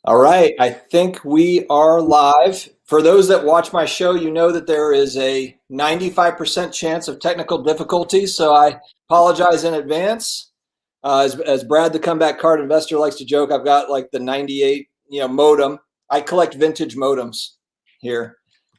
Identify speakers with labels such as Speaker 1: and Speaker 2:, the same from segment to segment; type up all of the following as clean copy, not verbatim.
Speaker 1: All right, I think we are live. For those that watch my show, you know that there is a 95% chance of technical difficulties, so I apologize in advance. As Brad, the comeback card investor, likes to joke, I've got like the 98, modem. I collect vintage modems here.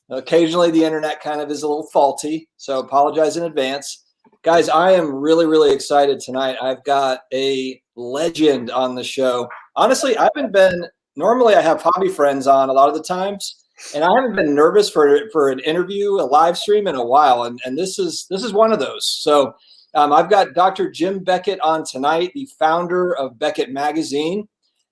Speaker 1: Occasionally, the internet kind of is a little faulty, so apologize in advance. Guys, I am really, really excited tonight. I've got a legend on the show. Honestly, I haven't been normally I have hobby friends on a lot of the times, and I haven't been nervous for an interview, a live stream in a while, and this is one of those. So I've got Dr. Jim Beckett on tonight, the founder of Beckett Magazine,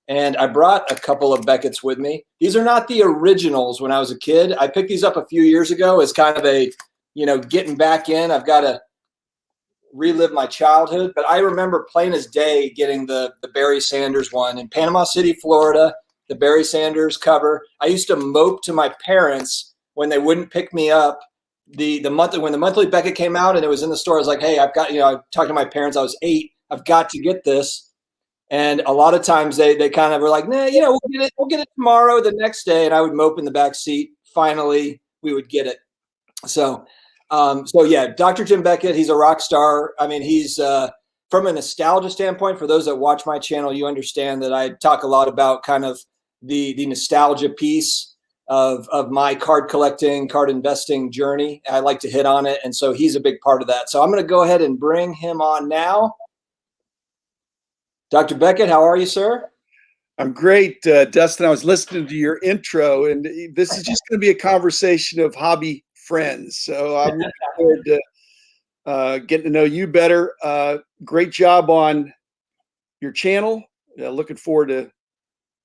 Speaker 1: and I brought a couple of Beckett's with me. These are not the originals when I was a kid. I picked these up a few years ago as kind of a, getting back in. I've got to relive my childhood, but I remember plain as day getting the Barry Sanders one in Panama City, Florida. The Barry Sanders cover. I used to mope to my parents when they wouldn't pick me up. The monthly when the monthly Beckett came out and it was in the store, I was like, hey, I've got, I talked to my parents. I was 8. I've got to get this. And a lot of times they kind of were like, nah, we'll get it tomorrow, the next day. And I would mope in the back seat. Finally, we would get it. So yeah, Dr. Jim Beckett, he's a rock star. I mean, he's from a nostalgia standpoint, for those that watch my channel, you understand that I talk a lot about kind of the nostalgia piece of my card collecting, card investing journey. I like to hit on it. And so he's a big part of that. So I'm going to go ahead and bring him on now. Dr. Beckett, how are you, sir?
Speaker 2: I'm great, Dustin. I was listening to your intro, and this is just going to be a conversation of hobby friends. So I'm looking forward to getting to know you better. Great job on your channel. Looking forward to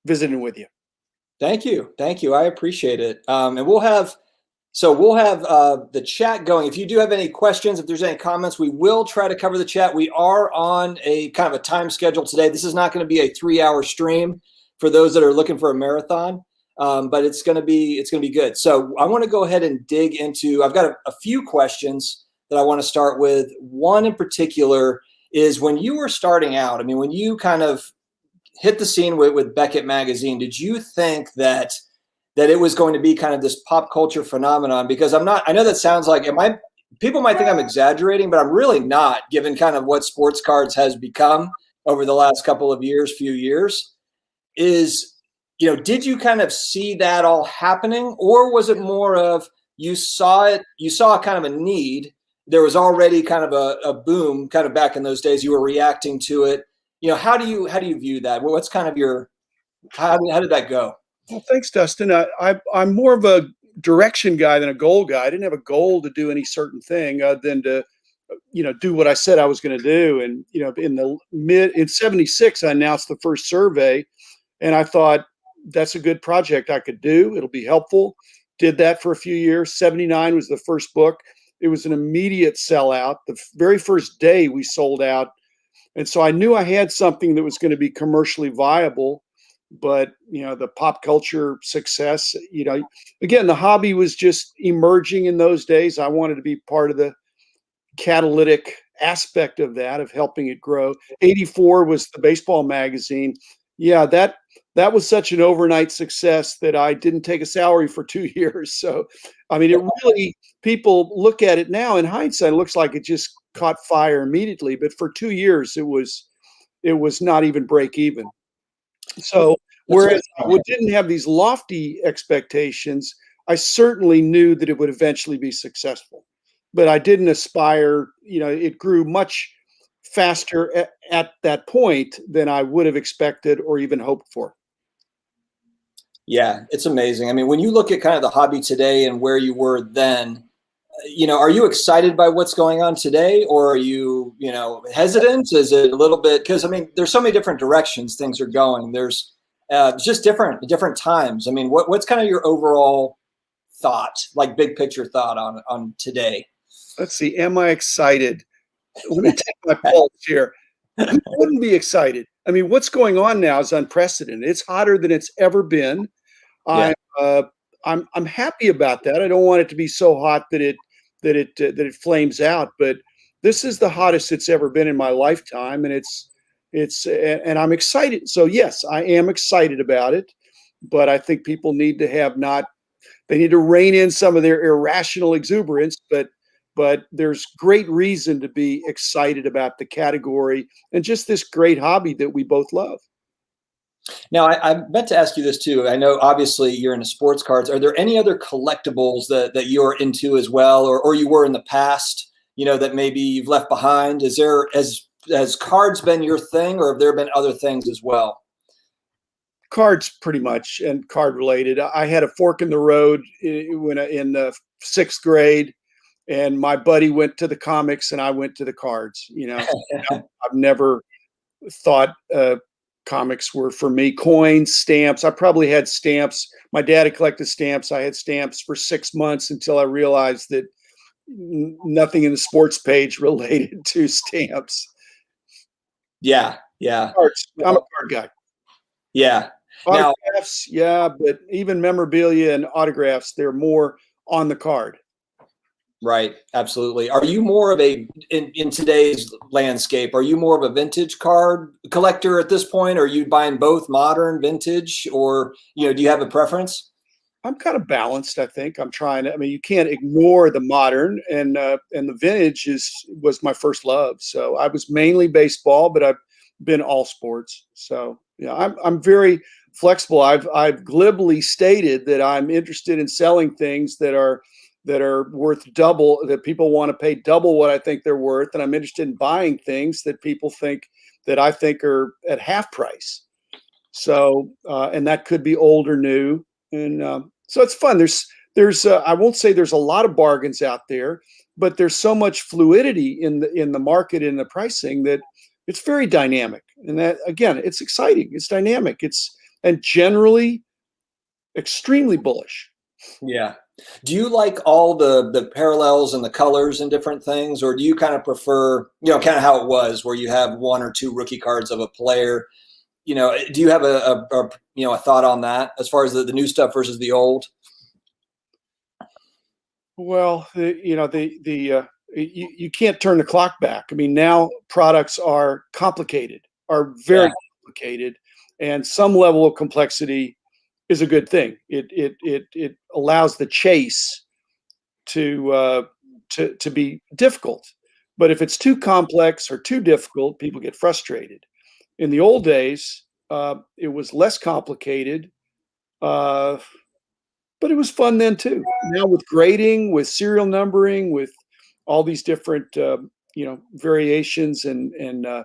Speaker 2: visiting with you.
Speaker 1: Thank you. I appreciate it. And we'll have the chat going. If you do have any questions, if there's any comments, we will try to cover the chat. We are on a kind of a time schedule today. This is not going to be a 3-hour stream for those that are looking for a marathon, but it's going to be good. So I want to go ahead and dig into. I've got a few questions that I want to start with. One in particular is when you were starting out. I mean, when you kind of hit the scene with Beckett Magazine, did you think that it was going to be kind of this pop culture phenomenon? Because I know that sounds like, people might think I'm exaggerating, but I'm really not, given kind of what Sportcards has become over the last few years. Did you kind of see that all happening, or was it more of you saw kind of a need? There was already kind of a boom kind of back in those days. You were reacting to it. How do you view that? What's kind of how did that go?
Speaker 2: Well, thanks, Dustin. I'm more of a direction guy than a goal guy. I didn't have a goal to do any certain thing other than to, do what I said I was going to do. And, in 76, I announced the first survey, and I thought that's a good project I could do. It'll be helpful. Did that for a few years. 79 was the first book. It was an immediate sellout. The very first day we sold out. And so I knew I had something that was going to be commercially viable. But, the pop culture success, again, the hobby was just emerging in those days. I wanted to be part of the catalytic aspect of that, of helping it grow. 84 was the baseball magazine. Yeah, that was such an overnight success that I didn't take a salary for 2 years. So, I mean, it really, people look at it now in hindsight, it looks like it just caught fire immediately. But for 2 years, it was not even break even. So whereas I didn't have these lofty expectations, I certainly knew that it would eventually be successful. But I didn't aspire, it grew much faster at that point than I would have expected or even hoped for.
Speaker 1: Yeah, it's amazing. I mean, when you look at kind of the hobby today and where you were then, are you excited by what's going on today, or are you, hesitant? Is it a little bit, because there's so many different directions things are going. There's just different times. I mean, what's kind of your overall thought, like big picture thought on today?
Speaker 2: Let's see. Am I excited? Let me take my pulse here. Who wouldn't be excited? I mean, what's going on now is unprecedented. It's hotter than it's ever been. Yeah. I'm happy about that. I don't want it to be so hot that it flames out, but this is the hottest it's ever been in my lifetime, and and I'm excited. So yes, I am excited about it. but I think people need to have not. They need to rein in some of their irrational exuberance, but there's great reason to be excited about the category and just this great hobby that we both love.
Speaker 1: Now, I meant to ask you this too. I know obviously you're into sports cards. Are there any other collectibles that you're into as well, or you were in the past, that maybe you've left behind? Has cards been your thing, or have there been other things as well?
Speaker 2: Cards pretty much, and card related. I had a fork in the road in the 6th grade, and my buddy went to the comics and I went to the cards. I've never thought comics were for me. Coins, stamps. I probably had stamps. My dad had collected stamps. I had stamps for 6 months until I realized that nothing in the sports page related to stamps.
Speaker 1: Yeah.
Speaker 2: Cards. I'm a card guy.
Speaker 1: Yeah.
Speaker 2: Autographs, yeah, but even memorabilia and autographs, they're more on the card.
Speaker 1: Right. Absolutely. Are you more of in today's landscape, are you more of a vintage card collector at this point? Are you buying both modern, vintage, or, do you have a preference?
Speaker 2: I'm kind of balanced, I think. You can't ignore the modern, and the vintage was my first love. So I was mainly baseball, but I've been all sports. So yeah, I'm very flexible. I've glibly stated that I'm interested in selling things that are worth double, that people want to pay double what I think they're worth, and I'm interested in buying things that people think that I think are at half price. So and that could be old or new, and so it's fun. There's I won't say there's a lot of bargains out there, but there's so much fluidity in the market, in the pricing, that it's very dynamic. And that, again, it's exciting. It's dynamic. And generally extremely bullish.
Speaker 1: Yeah. Do you like all the parallels and the colors and different things, or do you kind of prefer, kind of how it was, where you have one or two rookie cards of a player? Do you have a thought on that as far as the new stuff versus the old?
Speaker 2: Well, you can't turn the clock back. I mean, now products are very complicated, and some level of complexity is a good thing. It allows the chase to be difficult. But if it's too complex or too difficult, people get frustrated. In the old days, it was less complicated, but it was fun then too. Now with grading, with serial numbering, with all these different variations and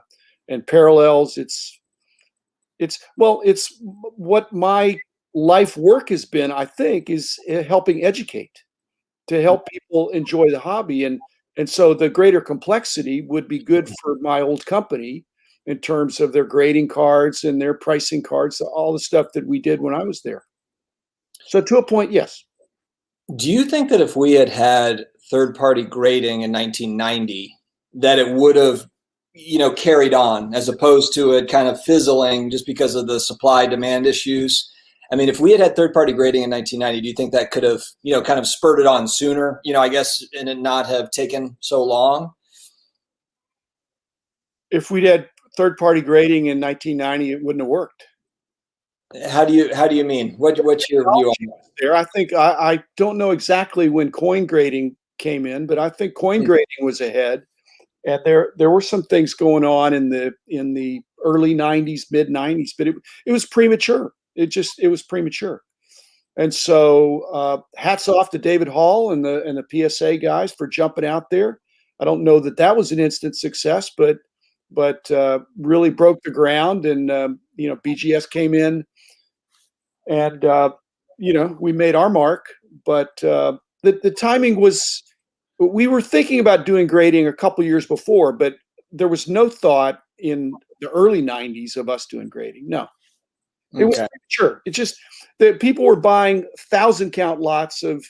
Speaker 2: parallels, it's what my life work has been, I think, is helping educate, to help people enjoy the hobby. And so the greater complexity would be good for my old company in terms of their grading cards and their pricing cards, all the stuff that we did when I was there. So to a point, yes.
Speaker 1: Do you think that if we had third-party grading in 1990, that it would have, carried on, as opposed to it kind of fizzling just because of the supply-demand issues? I mean, if we had third-party grading in 1990, do you think that could have, kind of spurted on sooner, I guess, and it not have taken so long?
Speaker 2: If we'd had third-party grading in 1990, it wouldn't have worked.
Speaker 1: How do you mean? What's your view on that?
Speaker 2: There, I think I don't know exactly when coin grading came in, but I think coin grading was ahead, and there were some things going on in the early 90s, mid 90s, but it was premature. It was premature. And so hats off to David Hall and the PSA guys for jumping out there. I don't know that was an instant success, but really broke the ground, and BGS came in, and we made our mark. But the timing was, we were thinking about doing grading a couple years before, but there was no thought in the early 90s of us doing grading. No. It was premature. It's just that people were buying 1,000 count lots of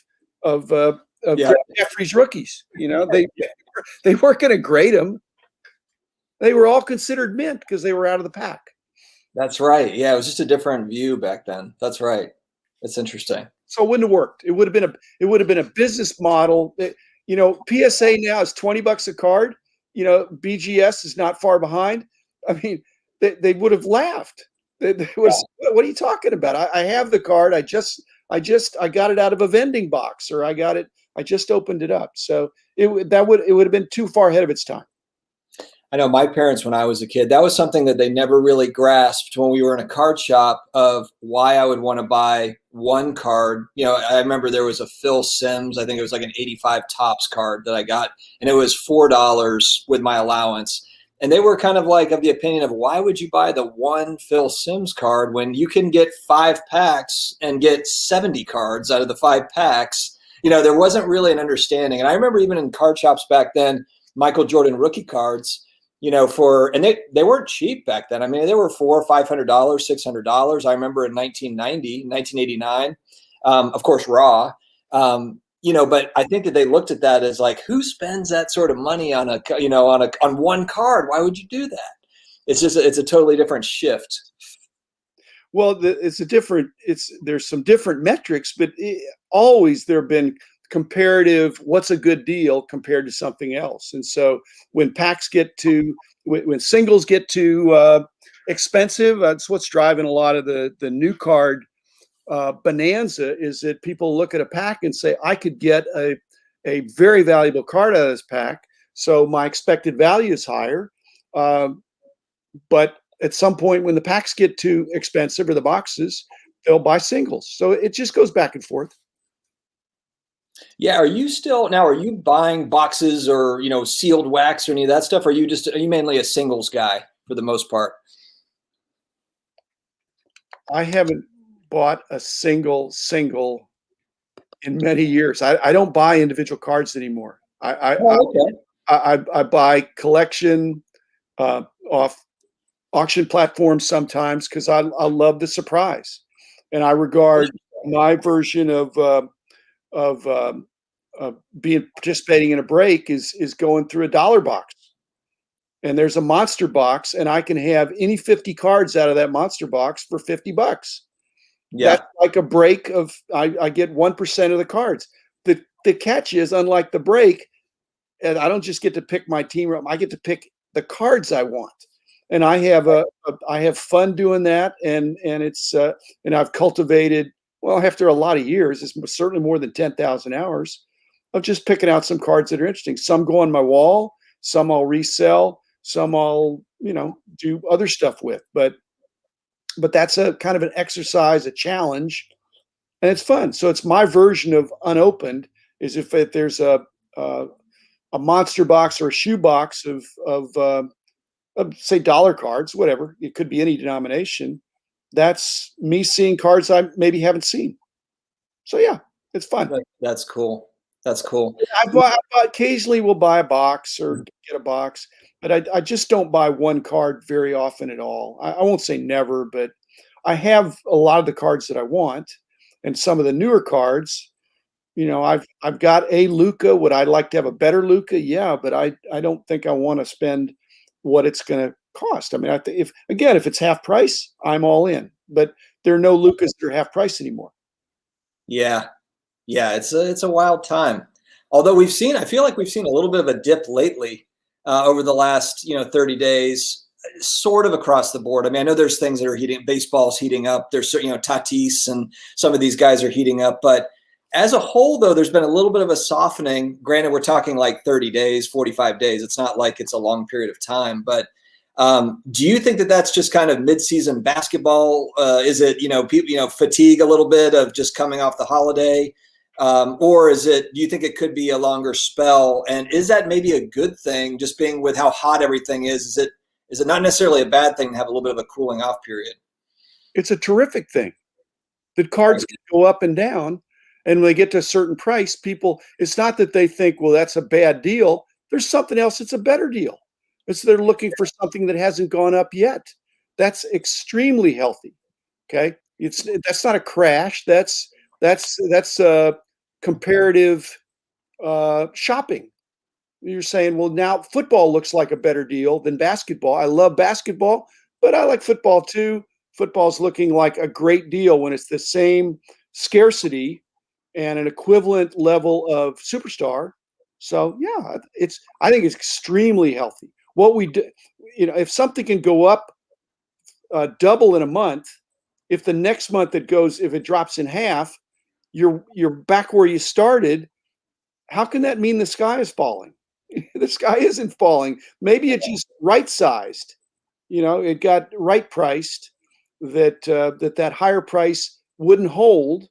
Speaker 2: Jeffrey's rookies. They weren't going to grade them. They were all considered mint because they were out of the pack.
Speaker 1: That's right. Yeah, it was just a different view back then. That's right. That's interesting.
Speaker 2: So it wouldn't have worked. It would have been a business model. PSA now is $20 a card. BGS is not far behind. I mean, they would have laughed. It was, what are you talking about? I have the card. I got it out of a vending box, or I just opened it up. So it would have been too far ahead of its time.
Speaker 1: I know my parents, when I was a kid, that was something that they never really grasped when we were in a card shop, of why I would want to buy one card. I remember there was a Phil Simms, I think it was like an 85 Topps card that I got, and it was $4 with my allowance. And they were kind of like of the opinion of, why would you buy the one Phil Simms card when you can get 5 packs and get 70 cards out of the 5 packs? There wasn't really an understanding. And I remember even in card shops back then, Michael Jordan rookie cards, and they weren't cheap back then. I mean, they were $400, $500, $600. I remember in 1990, 1989, of course, raw. But I think that they looked at that as like, who spends that sort of money on on one card? Why would you do that? It's a totally different shift.
Speaker 2: Well, there's some different metrics, but always there have been comparative, what's a good deal compared to something else. And so when when singles get too expensive, that's what's driving a lot of the new card bonanza, is that people look at a pack and say, I could get a very valuable card out of this pack, so my expected value is higher. But at some point when the packs get too expensive, or the boxes, they'll buy singles. So it just goes back and forth.
Speaker 1: Yeah. Are you buying boxes or, sealed wax or any of that stuff? Or are you mainly a singles guy for the most part?
Speaker 2: I haven't bought a single in many years. I don't buy individual cards anymore.
Speaker 1: Okay.
Speaker 2: I buy collection off auction platforms sometimes, because I love the surprise, and I regard my version of participating in a break is going through a dollar box, and there's a monster box, and I can have any 50 cards out of that monster box for $50.
Speaker 1: Yeah.
Speaker 2: That's like a break of, I get 1% of the cards. The catch is, unlike the break, and I don't just get to pick my team, I get to pick the cards I want. And I have fun doing that, and it's and I've cultivated, well, after a lot of years, it's certainly more than 10,000 hours of just picking out some cards that are interesting. Some go on my wall, some I'll resell, some I'll do other stuff with. But that's a kind of an exercise, a challenge, and it's fun. So it's my version of unopened. Is if there's a monster box or a shoe box of say dollar cards, whatever, it could be any denomination. That's me seeing cards I maybe haven't seen. So yeah, it's fun.
Speaker 1: That's cool. That's cool.
Speaker 2: I occasionally will buy a box or get a box, but I just don't buy one card very often at all. I won't say never, but I have a lot of the cards that I want, and some of the newer cards. I've got a Luka. Would I like to have a better Luka? Yeah, but I don't think I want to spend what it's going to cost. I mean, if it's half price, I'm all in. But there are no Lukas that are half price anymore.
Speaker 1: Yeah. Yeah. It's a wild time. Although I feel like we've seen a little bit of a dip lately over the last, 30 days, sort of across the board. I mean, I know there's things that are baseball's heating up. There's, Tatis and some of these guys are heating up, but as a whole, though, there's been a little bit of a softening. Granted, we're talking like 30 days, 45 days. It's not like it's a long period of time. But do you think that that's just kind of midseason basketball? Is it, people, fatigue a little bit of just coming off the holiday? Or do you think it could be a longer spell? And is that maybe a good thing, just being with how hot everything is? Is it not necessarily a bad thing to have a little bit of a cooling off period?
Speaker 2: It's a terrific thing. The cards can go up and down. And when they get to a certain price, it's not that they think, well, that's a bad deal. There's something else that's a better deal. They're looking for something that hasn't gone up yet. That's extremely healthy. Okay. That's not a crash. That's comparative shopping. You're saying, well, now football looks like a better deal than basketball. I love basketball, but I like football too. Football's looking like a great deal when it's the same scarcity and an equivalent level of superstar. So yeah, I think it's extremely healthy. What we do, if something can go up double in a month, if the next month if it drops in half, you're back where you started. How can that mean the sky is falling? The sky isn't falling. Maybe it's just right sized. It got right priced that higher price wouldn't hold,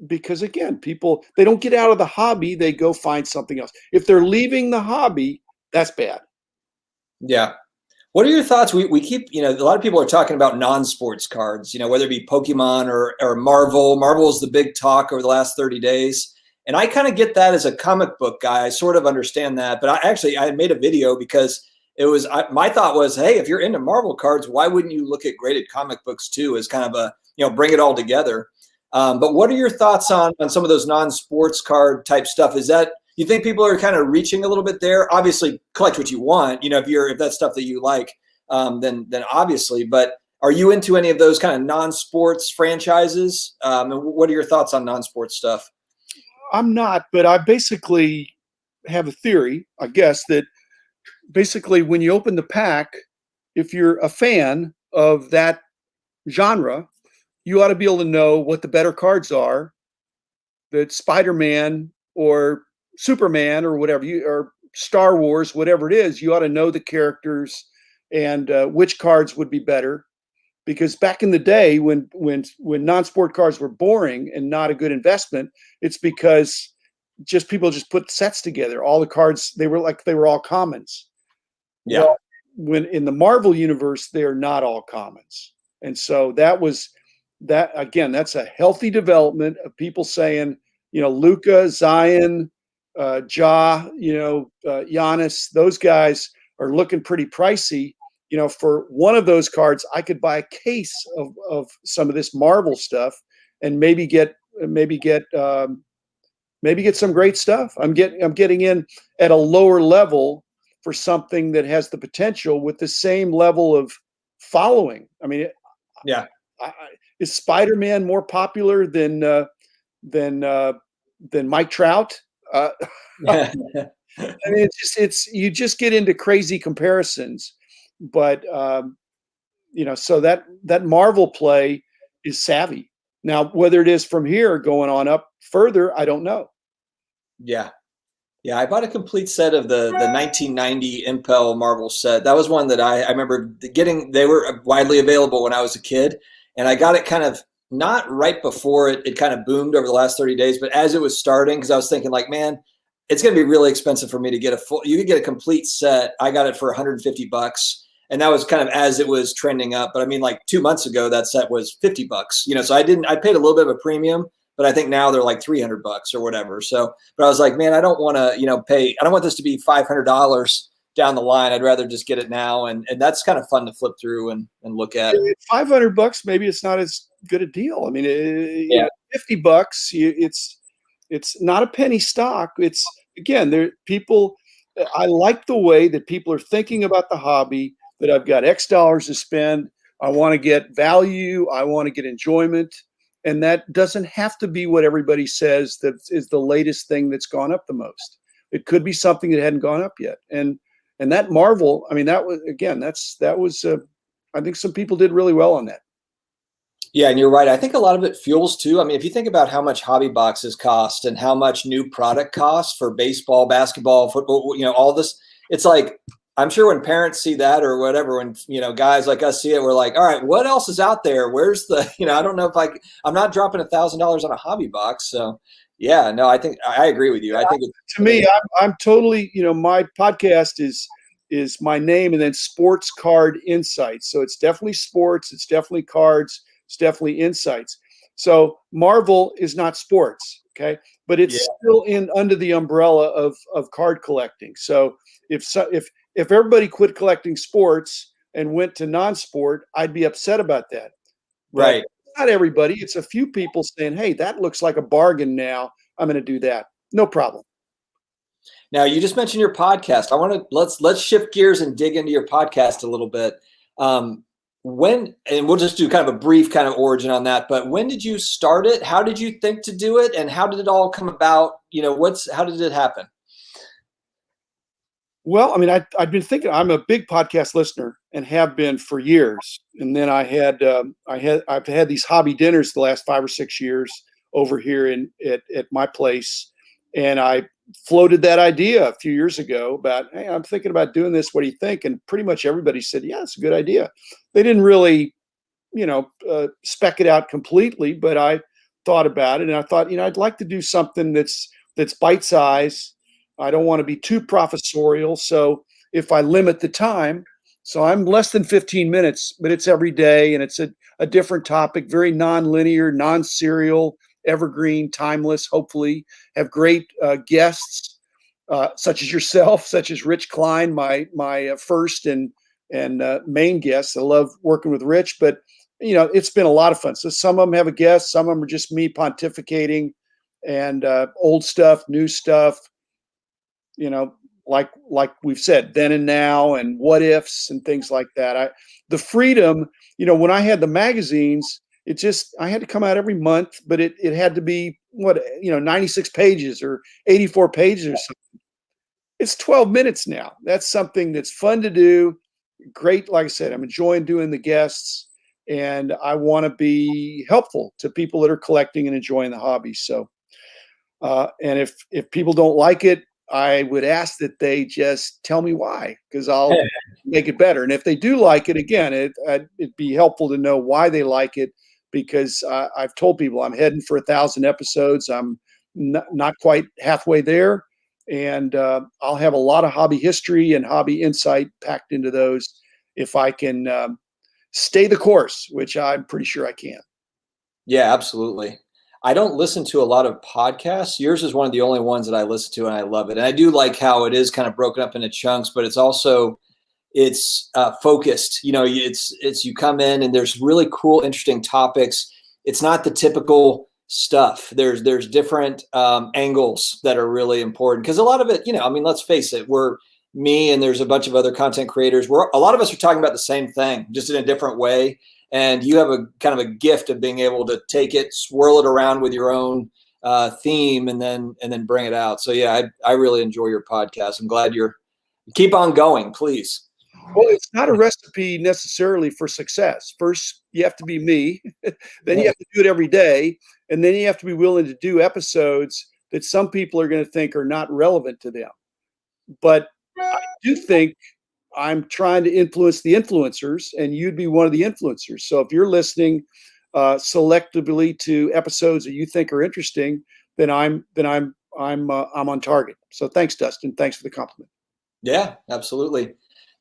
Speaker 2: because again, people, they don't get out of the hobby, they go find something else. If they're leaving the hobby, that's bad.
Speaker 1: Yeah. What are your thoughts? We keep, a lot of people are talking about non-sports cards, whether it be Pokemon or Marvel. Marvel is the big talk over the last 30 days. And I kind of get that as a comic book guy. I sort of understand that. But I made a video because my thought was, hey, if you're into Marvel cards, why wouldn't you look at graded comic books too, as kind of bring it all together. But what are your thoughts on some of those non-sports card type stuff? Is that, you think people are kind of reaching a little bit there? Obviously, collect what you want. If that's stuff that you like, then obviously. But are you into any of those kind of non-sports franchises? And what are your thoughts on non-sports stuff?
Speaker 2: I'm not, but I basically have a theory, I guess, that basically when you open the pack, if you're a fan of that genre, you ought to be able to know what the better cards are, that Spider-Man or Superman or whatever, or Star Wars, whatever it is, you ought to know the characters and which cards would be better. Because back in the day when non-sport cards were boring and not a good investment, it's because people just put sets together. All the cards, they were all commons.
Speaker 1: Yeah.
Speaker 2: Well, when in the Marvel universe, they're not all commons. And so again, that's a healthy development of people saying, Luka, Zion, Giannis, those guys are looking pretty pricey. For one of those cards, I could buy a case of some of this Marvel stuff and maybe get some great stuff. I'm getting in at a lower level for something that has the potential with the same level of following. I mean,
Speaker 1: yeah.
Speaker 2: Is Spider-Man more popular than Mike Trout? I mean, you just get into crazy comparisons. But so that Marvel play is savvy. Now, whether it is from here going on up further, I don't know.
Speaker 1: Yeah. I bought a complete set of the 1990 Impel Marvel set. That was one that I remember getting. They were widely available when I was a kid, and I got it kind of not right before it kind of boomed over the last 30 days, but as it was starting, because I was thinking like, man, it's going to be really expensive for me to get you could get a complete set. I got it for $150. And that was kind of as it was trending up. But I mean, like 2 months ago, that set was $50. So I paid a little bit of a premium, but I think now they're like $300 or whatever. So, but I was like, man, I don't want to, I don't want this to be $500 down the line. I'd rather just get it now. And that's kind of fun to flip through and look at.
Speaker 2: $500, maybe it's not as good a deal. I mean, $50, it's not a penny stock. It's, again, I like the way that people are thinking about the hobby, that I've got X dollars to spend. I want to get value. I want to get enjoyment. And that doesn't have to be what everybody says that is the latest thing that's gone up the most. It could be something that hadn't gone up yet. And that Marvel, I mean, that was, again, I think some people did really well on that.
Speaker 1: Yeah, and you're right. I think a lot of it fuels too. I mean, if you think about how much hobby boxes cost and how much new product costs for baseball, basketball, football, all this, it's like, I'm sure when parents see that or whatever, when, guys like us see it, we're like, all right, what else is out there? Where's the, I don't know if I'm not dropping $1,000 on a hobby box. So yeah, no, I think I agree with you. I think
Speaker 2: to me, I'm totally, my podcast is my name and then Sports Card Insights. So it's definitely sports. It's definitely cards. It's definitely insights. So Marvel is not sports. Okay. But it's still under the umbrella of card collecting. So if everybody quit collecting sports and went to non-sport, I'd be upset about that.
Speaker 1: Right.
Speaker 2: But not everybody. It's a few people saying, hey, that looks like a bargain now. I'm going to do that. No problem.
Speaker 1: Now, you just mentioned your podcast. Let's shift gears and dig into your podcast a little bit. And we'll just do kind of a brief kind of origin on that, but when did you start it? How did you think to do it? And how did it all come about? How did it happen?
Speaker 2: Well, I mean, I've been thinking. I'm a big podcast listener and have been for years. And then I've had these hobby dinners the last 5 or 6 years over here at my place, and I floated that idea a few years ago about, hey, I'm thinking about doing this. What do you think? And pretty much everybody said, yeah, it's a good idea. They didn't really, spec it out completely, but I thought about it, and I thought, I'd like to do something that's bite size. I don't want to be too professorial. So if I limit the time, so I'm less than 15 minutes, but it's every day and it's a different topic, very non-linear, non-serial, evergreen, timeless, hopefully have great guests, such as yourself, such as Rich Klein, my first and main guest. I love working with Rich, but it's been a lot of fun. So some of them have a guest, some of them are just me pontificating, and old stuff, new stuff, like we've said, then and now, and what ifs and things like that. The freedom, when I had the magazines, I had to come out every month, but it had to be 96 pages or 84 pages or something. It's 12 minutes now. That's something that's fun to do. Great. Like I said, I'm enjoying doing the guests, and I want to be helpful to people that are collecting and enjoying the hobby. So, and if people don't like it, I would ask that they just tell me why, because I'll make it better. And if they do like it, again, it'd be helpful to know why they like it, because I've told people I'm heading for 1,000 episodes. I'm not quite halfway there, and I'll have a lot of hobby history and hobby insight packed into those if I can stay the course, which I'm pretty sure I can.
Speaker 1: Yeah, absolutely. I don't listen to a lot of podcasts. Yours is one of the only ones that I listen to, and I love it. And I do like how it is kind of broken up into chunks, but it's focused. It's you come in and there's really cool, interesting topics. It's not the typical stuff. There's different angles that are really important, because a lot of it, let's face it, me and there's a bunch of other content creators. A lot of us are talking about the same thing, just in a different way. And you have a kind of a gift of being able to take it, swirl it around with your own theme, and then bring it out. So yeah, I really enjoy your podcast. I'm glad keep on going, please.
Speaker 2: Well, it's not a recipe necessarily for success. First, you have to be me. Then you have to do it every day. And then you have to be willing to do episodes that some people are going to think are not relevant to them. But I do think I'm trying to influence the influencers, and you'd be one of the influencers. So if you're listening selectively to episodes that you think are interesting, then I'm on target. So thanks, Dustin. Thanks for the compliment.
Speaker 1: Yeah, absolutely.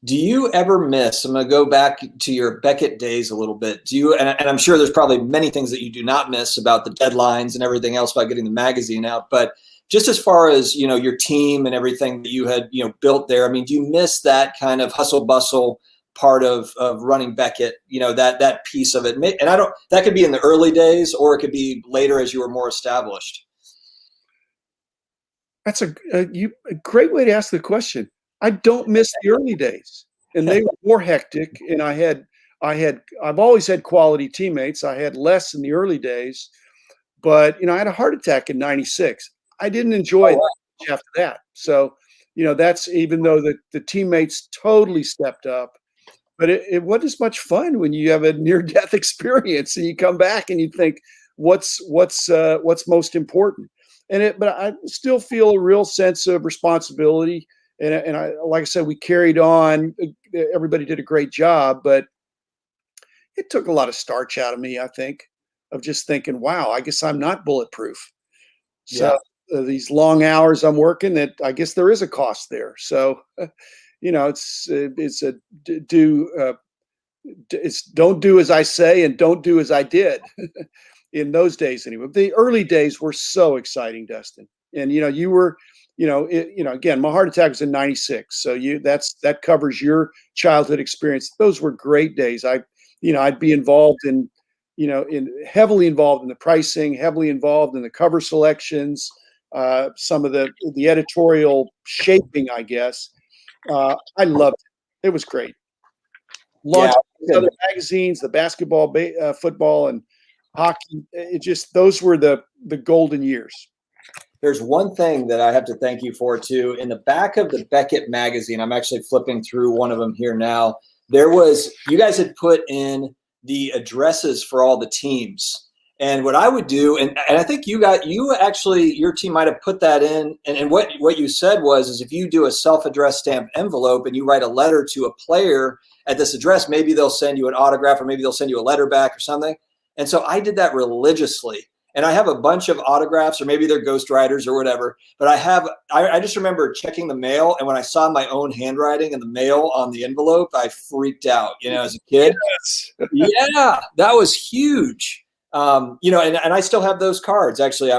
Speaker 1: Do you ever miss? I'm going to go back to your Beckett days a little bit. Do you? And I'm sure there's probably many things that you do not miss about the deadlines and everything else about getting the magazine out, but just as far as, your team and everything that you had, built there, I mean, do you miss that kind of hustle bustle part of running Beckett, that piece of it? And that could be in the early days, or it could be later as you were more established.
Speaker 2: That's a great way to ask the question. I don't miss the early days, and they were more hectic. And I've always had quality teammates. I had less in the early days, but I had a heart attack in '96. I didn't enjoy it after that. So, that's, even though the teammates totally stepped up, but it wasn't as much fun when you have a near-death experience and you come back and you think, what's most important? But I still feel a real sense of responsibility. And like I said, we carried on. Everybody did a great job, but it took a lot of starch out of me, I think, of just thinking, wow, I guess I'm not bulletproof. So these long hours I'm working, that I guess there is a cost there. So, it's don't do as I say and don't do as I did in those days. Anyway, the early days were so exciting, Dustin. And, you were, again, my heart attack was in '96. So that covers your childhood experience. Those were great days. I'd be involved in heavily involved in the pricing, heavily involved in the cover selections, some of the editorial shaping, I guess. I loved it. It was great. Launching other magazines, the basketball, football, and hockey. Those were the golden years.
Speaker 1: There's one thing that I have to thank you for too. In the back of the Beckett magazine, I'm actually flipping through one of them here now. You guys had put in the addresses for all the teams. And what I would do, and I think your team might have put that in. And what you said is if you do a self-addressed stamped envelope and you write a letter to a player at this address, maybe they'll send you an autograph or maybe they'll send you a letter back or something. And so I did that religiously. And I have a bunch of autographs, or maybe they're ghostwriters or whatever. But I just remember checking the mail, and when I saw my own handwriting in the mail on the envelope, I freaked out, as a kid.
Speaker 2: Yes.
Speaker 1: Yeah, that was huge. And I still have those cards. Actually,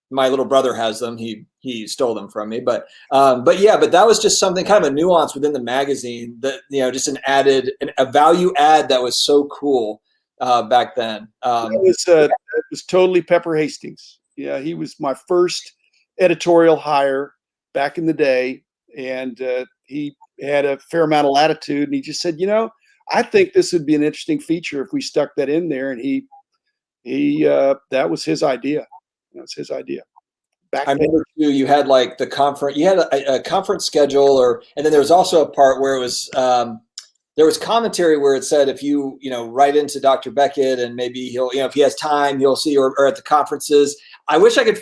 Speaker 1: my little brother has them. He stole them from me. But that was just something, kind of a nuance within the magazine that, just a value add that was so cool. Back then.
Speaker 2: It was totally Pepper Hastings. Yeah, he was my first editorial hire back in the day, and he had a fair amount of latitude. And he just said, I think this would be an interesting feature if we stuck that in there. And he that was his idea. That was his idea.
Speaker 1: I remember too. You had like the conference. You had a conference schedule, and then there was also a part where it was. There was commentary where it said if you write into Dr. Beckett and maybe he'll if he has time he'll see you or at the conferences. I wish I could.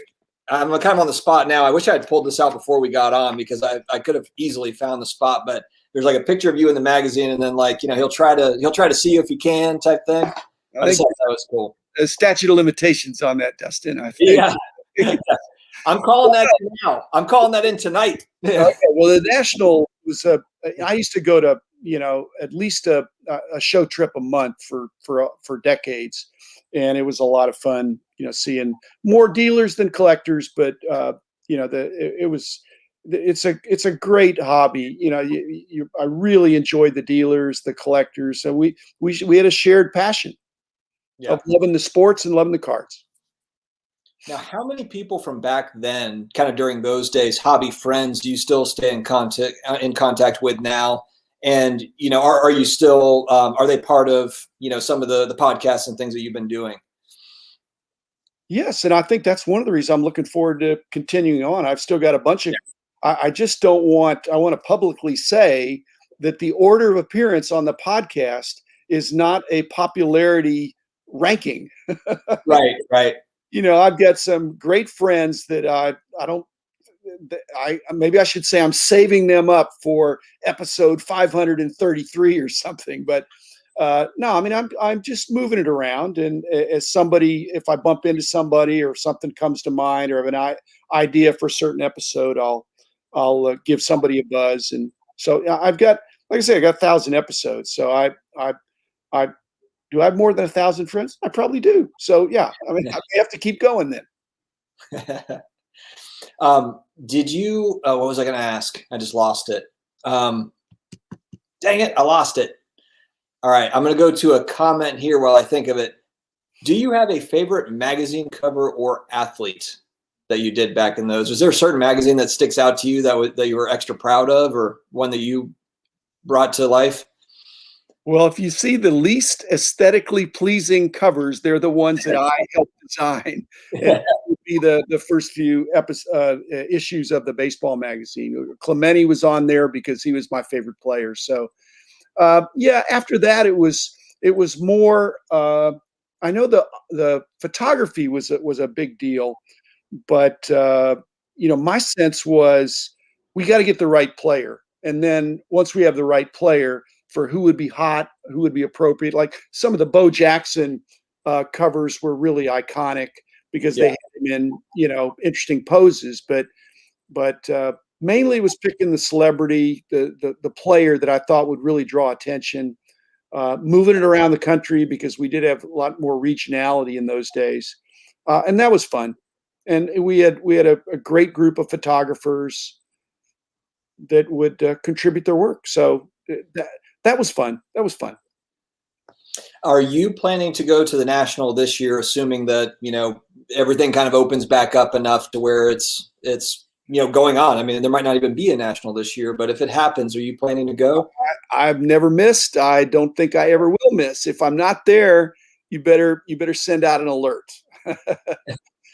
Speaker 1: I'm kind of on the spot now. I wish I had pulled this out before we got on because I could have easily found the spot. But there's like a picture of you in the magazine, and then he'll try to see you if he can type thing. I just thought that was cool.
Speaker 2: A statute of limitations on that, Dustin. I think.
Speaker 1: Yeah. I'm calling that in now. I'm calling that in tonight.
Speaker 2: Okay. Well, the National was I used to go to at least a show trip a month for decades, and it was a lot of fun. Seeing more dealers than collectors, but it's a great hobby. I really enjoyed the dealers, the collectors. So we had a shared passion of loving the sports and loving the cards.
Speaker 1: Now, how many people from back then, kind of during those days, hobby friends, do you still stay in contact with now? And are you still are they part of some of the podcasts and things that you've been doing?
Speaker 2: Yes, and I think that's one of the reasons I'm looking forward to continuing on. I've still got a bunch of. I just don't want. I want to publicly say that the order of appearance on the podcast is not a popularity ranking.
Speaker 1: Right.
Speaker 2: I've got some great friends that maybe I should say I'm saving them up for episode 533 or something, but no, I mean, I'm just moving it around. And as somebody, if I bump into somebody or something comes to mind or have an idea for a certain episode, I'll give somebody a buzz. And so I've got, like I say, I got 1,000 episodes. So I do I have more than 1,000 friends? I probably do. So yeah, I mean, I have to keep going then.
Speaker 1: Did you? What was I going to ask? I just lost it. Dang it! I lost it. All right, I'm going to go to a comment here while I think of it. Do you have a favorite magazine cover or athlete that you did back in those? Was there a certain magazine that sticks out to you that you were extra proud of, or one that you brought to life?
Speaker 2: Well, if you see the least aesthetically pleasing covers, they're the ones that I helped design. And that would be the first few issues of the baseball magazine. Clemente was on there because he was my favorite player. So, after that, it was more. I know the photography was a big deal, but my sense was we got to get the right player, and then once we have the right player, for who would be hot, who would be appropriate. Like some of the Bo Jackson covers were really iconic because they had him in, interesting poses. But mainly was picking the celebrity, the player that I thought would really draw attention, moving it around the country because we did have a lot more regionality in those days. And that was fun. And we had a great group of photographers that would contribute their work. So that was fun. That was fun.
Speaker 1: Are you planning to go to the National this year, assuming that, everything kind of opens back up enough to where it's going on? I mean, there might not even be a National this year, but if it happens, are you planning to go?
Speaker 2: I've never missed. I don't think I ever will miss. If I'm not there, you better send out an alert.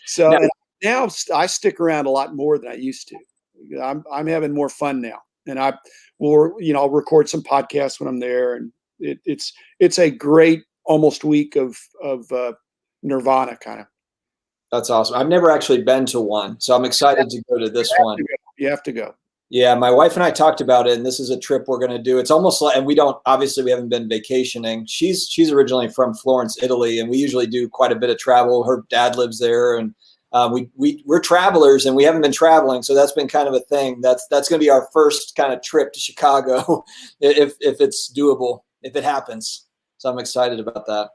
Speaker 2: So now I stick around a lot more than I used to. I'm having more fun now, and I'll record some podcasts when I'm there, and it's a great almost week of nirvana kind of.
Speaker 1: That's awesome. I've never actually been to one, so I'm excited to go to this one.
Speaker 2: You have to go.
Speaker 1: Yeah, my wife and I talked about it, and this is a trip we're going to do. It's almost like, and we haven't been vacationing. She's originally from Florence, Italy, and we usually do quite a bit of travel. Her dad lives there, and we're travelers, and we haven't been traveling, so that's been kind of a thing. That's going to be our first kind of trip to Chicago, if it's doable, if it happens. So I'm excited about that.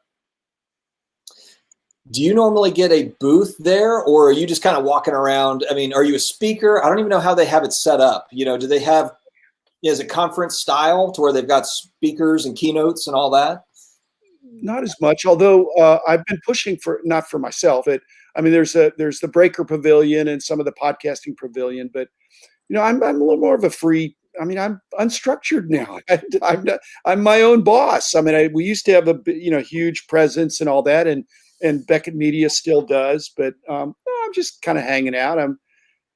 Speaker 1: Do you normally get a booth there, or are you just kind of walking around? I mean, are you a speaker? I don't even know how they have it set up. Do they have, is it conference style to where they've got speakers and keynotes and all that?
Speaker 2: Not as much, although I've been pushing for, not for myself. There's the Breaker Pavilion and some of the podcasting pavilion, but I'm a little more of a free. I'm unstructured now. I'm my own boss. We used to have a huge presence and all that, and Beckett Media still does, but I'm just kind of hanging out. I'm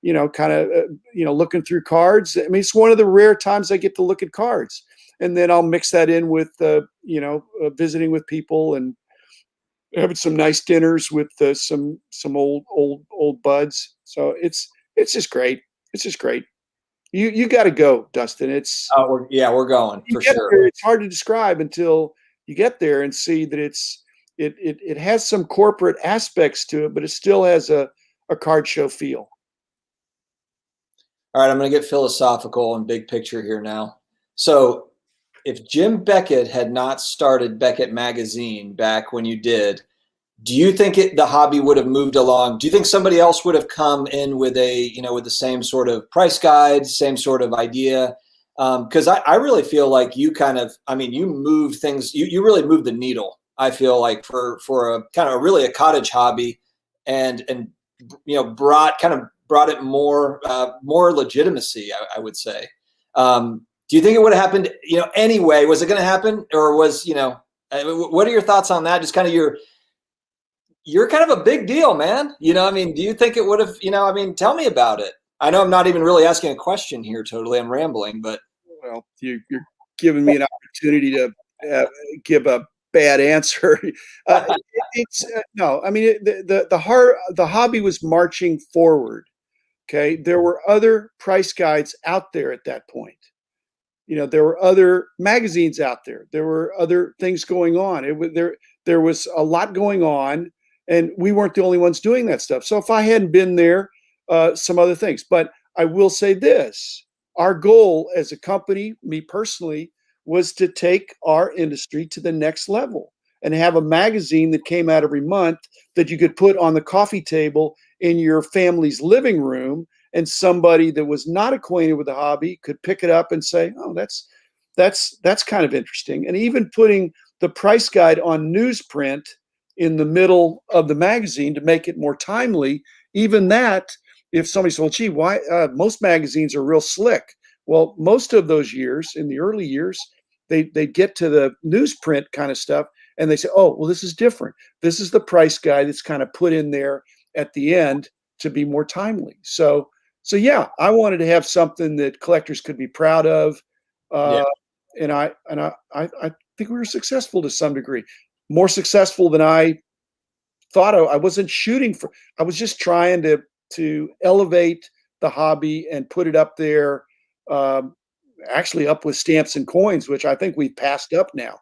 Speaker 2: looking through cards. It's one of the rare times I get to look at cards, and then I'll mix that in with visiting with people and having some nice dinners with some old buds. So it's just great. It's just great. You got to go, Dustin.
Speaker 1: We're going for sure.
Speaker 2: It's hard to describe until you get there and see that it has some corporate aspects to it, but it still has a card show feel.
Speaker 1: All right, I'm going to get philosophical and big picture here now. So if Jim Beckett had not started Beckett Magazine back when you did, do you think the hobby would have moved along? Do you think somebody else would have come in with with the same sort of price guide, same sort of idea? Because I really feel like you you moved things, you really moved the needle. I feel like for a kind of really a cottage hobby, and brought it more legitimacy, I would say. Do you think it would have happened anyway? Was it going to happen, or was what are your thoughts on that? Just kind of you're kind of a big deal, man. Do you think it would have, tell me about it. I know I'm not even really asking a question here. Totally. I'm rambling, but.
Speaker 2: Well, you're giving me an opportunity to give a bad answer. No, the hobby was marching forward. Okay. There were other price guides out there at that point. There were other magazines out there. There were other things going on. There was a lot going on, and we weren't the only ones doing that stuff. So if I hadn't been there, some other things. But I will say this: our goal as a company, me personally, was to take our industry to the next level and have a magazine that came out every month that you could put on the coffee table in your family's living room, and somebody that was not acquainted with the hobby could pick it up and say, "Oh, that's kind of interesting." And even putting the price guide on newsprint in the middle of the magazine to make it more timely. Even that, if somebody said, well, gee, why most magazines are real slick. Well, most of those years, in the early years, they get to the newsprint kind of stuff and they say, oh, well, this is different. This is the price guide that's kind of put in there at the end to be more timely. So yeah, I wanted to have something that collectors could be proud of. And I think we were successful to some degree, more successful than I thought. I wasn't shooting for. I was just trying to elevate the hobby and put it up there, actually up with stamps and coins, which I think we've passed up now.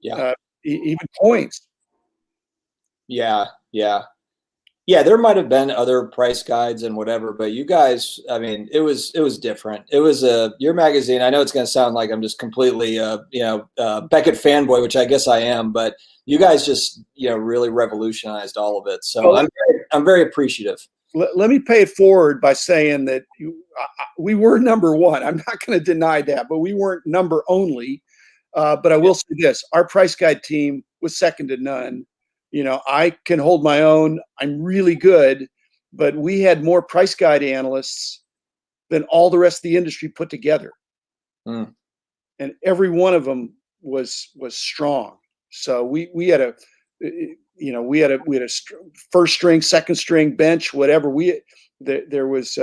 Speaker 1: Yeah,
Speaker 2: even coins.
Speaker 1: Yeah, there might have been other price guides and whatever, but you guys, it was different. It was your magazine. I know it's going to sound like I'm just completely, Beckett fanboy, which I guess I am, but you guys just, really revolutionized all of it. So I'm very appreciative.
Speaker 2: Let me pay it forward by saying that we were number one. I'm not going to deny that, but we weren't number only. But I will say this: our price guide team was second to none. I can hold my own. I'm really good, but we had more price guide analysts than all the rest of the industry put together. And every one of them was strong. So we had we had a first string, second string, bench, whatever. There was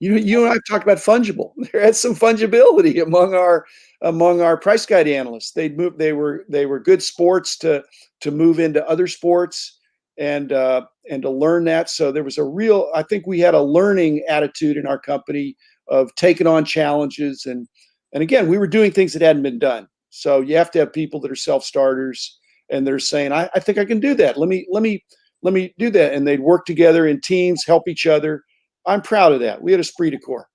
Speaker 2: you and I've talked about fungible. There had some fungibility among our price guide analysts. They were good sports to move into other sports and to learn that. So there was I think we had a learning attitude in our company of taking on challenges, and again, we were doing things that hadn't been done. So you have to have people that are self-starters and they're saying, I think I can do that. Let me do that. And they'd work together in teams, help each other. I'm proud of that. We had esprit de corps.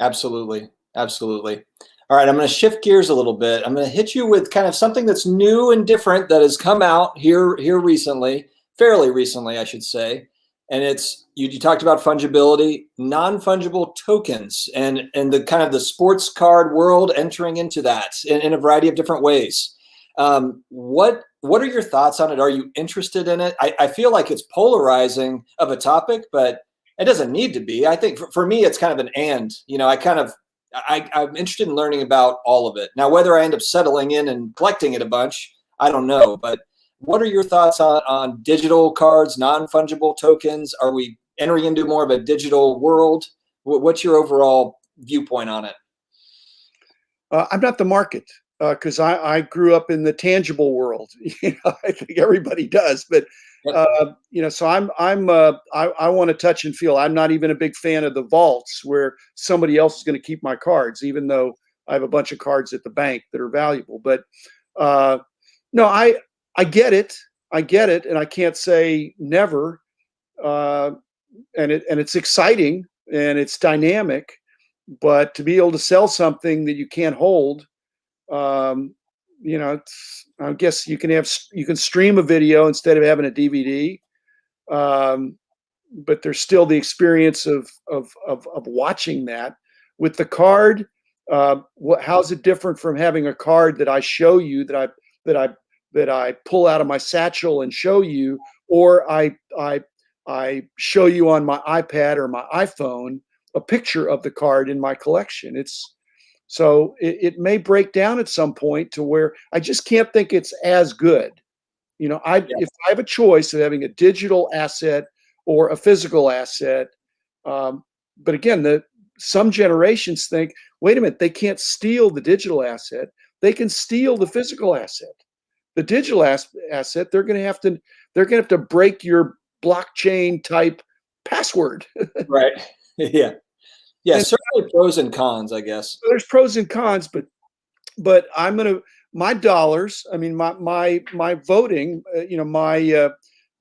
Speaker 1: Absolutely. Absolutely. All right. I'm going to shift gears a little bit. I'm going to hit you with kind of something that's new and different that has come out here recently, fairly recently, I should say. And it's, you talked about fungibility, non-fungible tokens, and the kind of the sports card world entering into that in a variety of different ways. What are your thoughts on it? Are you interested in it? I feel like it's polarizing of a topic, but it doesn't need to be. I think for me, it's kind of an and. I'm interested in learning about all of it. Now, whether I end up settling in and collecting it a bunch, I don't know. But what are your thoughts on digital cards, non-fungible tokens? Are we entering into more of a digital world? What's your overall viewpoint on it?
Speaker 2: I'm not the market because I grew up in the tangible world. I think everybody does, but so I want to touch and feel. I'm not even a big fan of the vaults where somebody else is going to keep my cards, even though I have a bunch of cards at the bank that are valuable. But no, I get it. And I can't say never. And it's exciting and it's dynamic, but to be able to sell something that you can't hold, I guess you can stream a video instead of having a DVD. But there's still the experience of watching that with the card. How's it different from having a card that I show you, that I pull out of my satchel and show you, or I show you on my iPad or my iPhone a picture of the card in my collection? It may break down at some point to where I just can't think it's as good. If I have a choice of having a digital asset or a physical asset, but again, some generations think, wait a minute, they can't steal the digital asset. They can steal the physical asset. The digital asset, they're going to have to break your blockchain type password.
Speaker 1: Right. Yeah. Yeah. And certainly pros and cons, I guess.
Speaker 2: There's pros and cons, but my dollars, I mean, my voting, my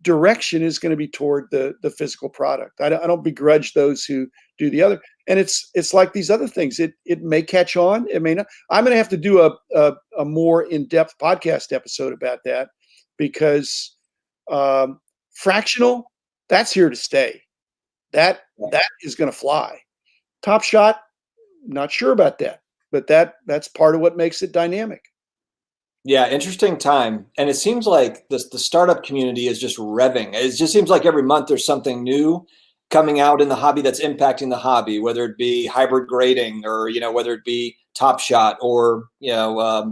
Speaker 2: direction is going to be toward the physical product. I don't begrudge those who do the other. And it's like these other things. It may catch on. It may not. I'm going to have to do a more in-depth podcast episode about that, because fractional, that's here to stay. That is going to fly. Top Shot, not sure about that, but that's part of what makes it dynamic.
Speaker 1: Yeah, interesting time. And it seems like the startup community is just revving. It just seems like every month there's something new coming out in the hobby that's impacting the hobby, whether it be hybrid grading or, whether it be Top Shot or,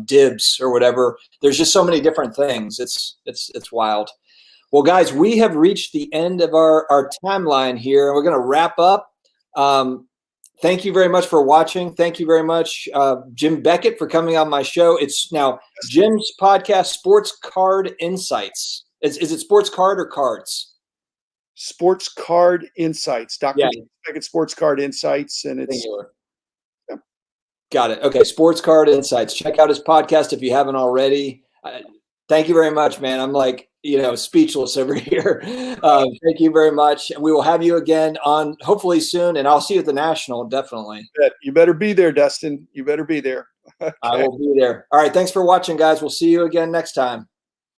Speaker 1: dibs or whatever. There's just so many different things. It's wild. Well, guys, we have reached the end of our timeline here. We're going to wrap up. Thank you very much for watching. Thank you very much, Jim Beckett, for coming on my show. It's now Jim's podcast, Sports Card Insights. Is it Sports Card or Cards?
Speaker 2: Sports Card Insights. Dr. Beckett Sports Card Insights. And it's
Speaker 1: singular. Yeah. Got it. Okay, Sports Card Insights. Check out his podcast if you haven't already. Thank you very much, man. I'm like, speechless over here. Thank you very much. And we will have you again on hopefully soon. And I'll see you at the National, definitely.
Speaker 2: You better be there, Dustin. You better be there.
Speaker 1: Okay. I will be there. All right. Thanks for watching, guys. We'll see you again next time.